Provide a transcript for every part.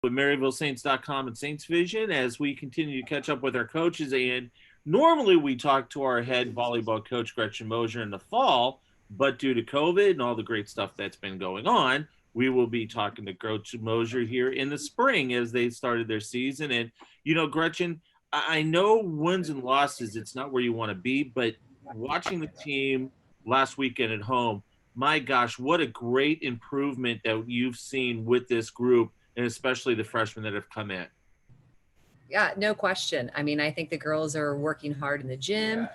with MaryvilleSaints.com and Saints Vision as we continue to catch up with our coaches. And normally we talk to our head volleyball coach, Gretchen Moser, in the fall, but due to COVID and all the great stuff that's been going on, we will be talking to Coach Moser here in the spring as they started their season. And, Gretchen, I know wins and losses, it's not where you want to be, but watching the team last weekend at home, my gosh, what a great improvement that you've seen with this group, and especially the freshmen that have come in. Yeah, no question. I mean, I think the girls are working hard in the gym.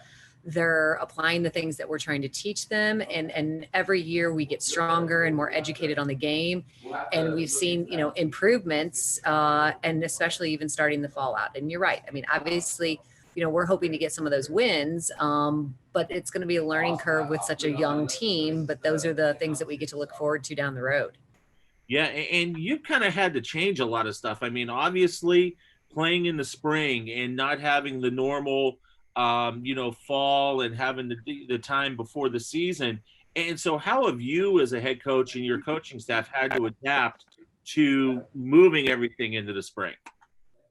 They're applying the things that we're trying to teach them. And every year we get stronger and more educated on the game. And we've seen, improvements, and especially even starting the fallout. And you're right. I mean, obviously, we're hoping to get some of those wins, but it's going to be a learning curve with such a young team. But those are the things that we get to look forward to down the road. Yeah, and you've kind of had to change a lot of stuff. I mean, obviously, playing in the spring and not having the normal, fall and having the time before the season. And so, how have you, as a head coach and your coaching staff, had to adapt to moving everything into the spring?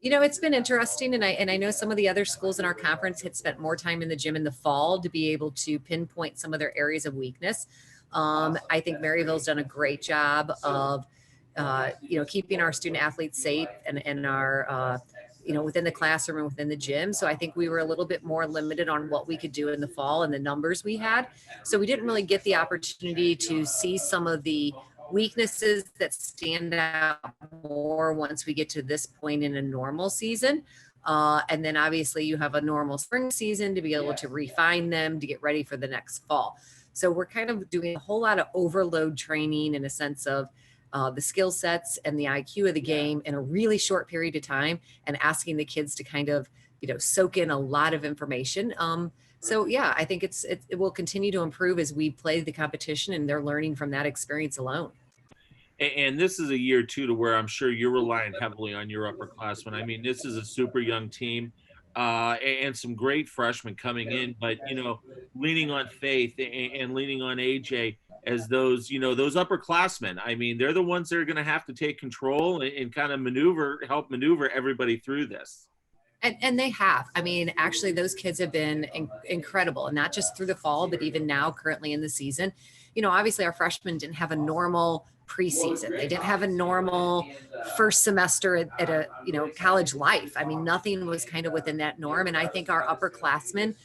It's been interesting, and I know some of the other schools in our conference had spent more time in the gym in the fall to be able to pinpoint some of their areas of weakness. I think Maryville's done a great job of, keeping our student athletes safe and our, within the classroom and within the gym. So I think we were a little bit more limited on what we could do in the fall and the numbers we had. So we didn't really get the opportunity to see some of the weaknesses that stand out more once we get to this point in a normal season. And then obviously you have a normal spring season to be able to refine them to get ready for the next fall. So we're kind of doing a whole lot of overload training in a sense of the skill sets and the IQ of the game in a really short period of time, and asking the kids to kind of, soak in a lot of information. So yeah, I think it will continue to improve as we play the competition, and they're learning from that experience alone. And this is a year too to where I'm sure you're relying heavily on your upperclassmen. I mean, this is a super young team, and some great freshmen coming in, but leaning on Faith and leaning on AJ as those upperclassmen. I mean, they're the ones that are going to have to take control and kind of help maneuver everybody through this. And they have. I mean, actually, those kids have been incredible, and not just through the fall, but even now, currently in the season. Obviously, our freshmen didn't have a normal preseason. They didn't have a normal first semester at a college life. I mean, nothing was kind of within that norm. And I think our upperclassmen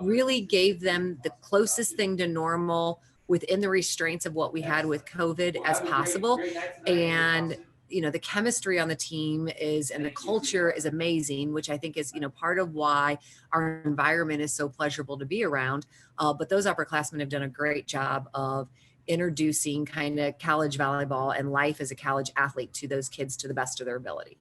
really gave them the closest thing to normal within the restraints of what we had with COVID as possible. And the chemistry on the team and the culture is amazing, which I think is, part of why our environment is so pleasurable to be around. But those upperclassmen have done a great job of introducing kind of college volleyball and life as a college athlete to those kids to the best of their ability.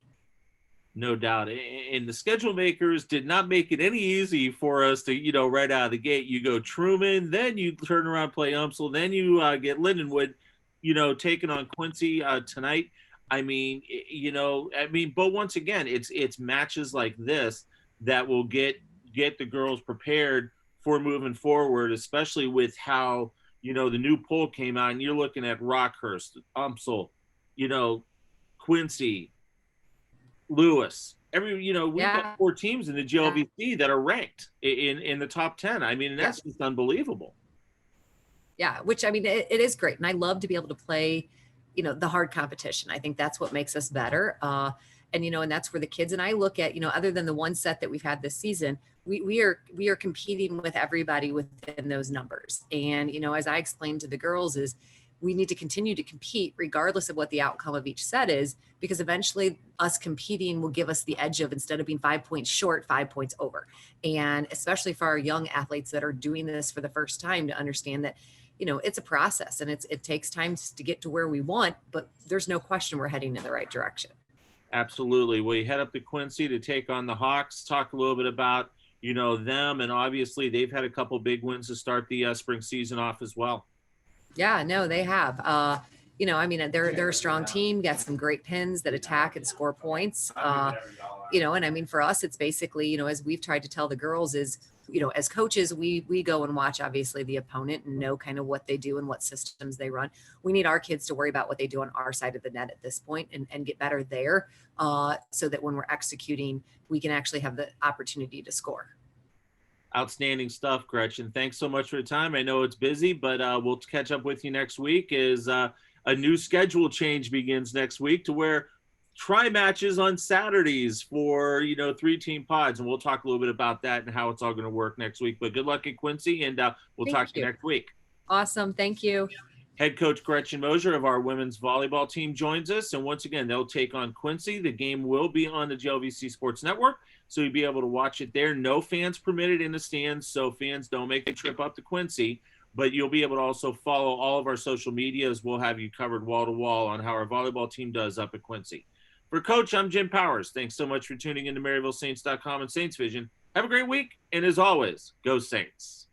No doubt. And the schedule makers did not make it any easy for us to, right out of the gate. You go Truman, then you turn around, play Umsel, then you get Lindenwood, taking on Quincy tonight. I mean, but once again, it's matches like this that will get the girls prepared for moving forward, especially with how, the new poll came out and you're looking at Rockhurst, Umsel, Quincy, Lewis. We've got 4 teams in the GLVC that are ranked in the top 10. I mean, and that's just unbelievable. Yeah, which, I mean, it is great. And I love to be able to play the hard competition. I think that's what makes us better. And that's where the kids, and I look at, other than the one set that we've had this season, we are competing with everybody within those numbers. And, as I explained to the girls, is we need to continue to compete regardless of what the outcome of each set is, because eventually us competing will give us the edge of, instead of being 5 points short, 5 points over. And especially for our young athletes that are doing this for the first time, to understand that, it's a process, and it takes time to get to where we want, but there's no question we're heading in the right direction. Absolutely. Well, you head up to Quincy to take on the Hawks. Talk a little bit about, them, and obviously they've had a couple big wins to start the spring season off as well. Yeah, no, they have. They're a strong team, got some great pins that attack and score points. And I mean, for us, it's basically, as we've tried to tell the girls, is as coaches, we go and watch obviously the opponent and know kind of what they do and what systems they run. We need our kids to worry about what they do on our side of the net at this point and get better there, so that when we're executing, we can actually have the opportunity to score. Outstanding stuff, Gretchen. Thanks so much for the time. I know it's busy, but we'll catch up with you next week as a new schedule change begins next week to where try matches on Saturdays for 3-team pods, and we'll talk a little bit about that and how it's all going to work next week. But good luck at Quincy, and we'll talk to you next week. Awesome. Thank you. Head coach Gretchen Moser of our women's volleyball team joins us, and once again, they'll take on Quincy. The game will be on the JLVC Sports Network, so you'll be able to watch it there. No fans permitted in the stands, so fans don't make a trip up to Quincy, but you'll be able to also follow all of our social medias. We'll have you covered wall to wall on how our volleyball team does up at Quincy. For Coach, I'm Jim Powers. Thanks so much for tuning into MaryvilleSaints.com and Saints Vision. Have a great week, and as always, go Saints.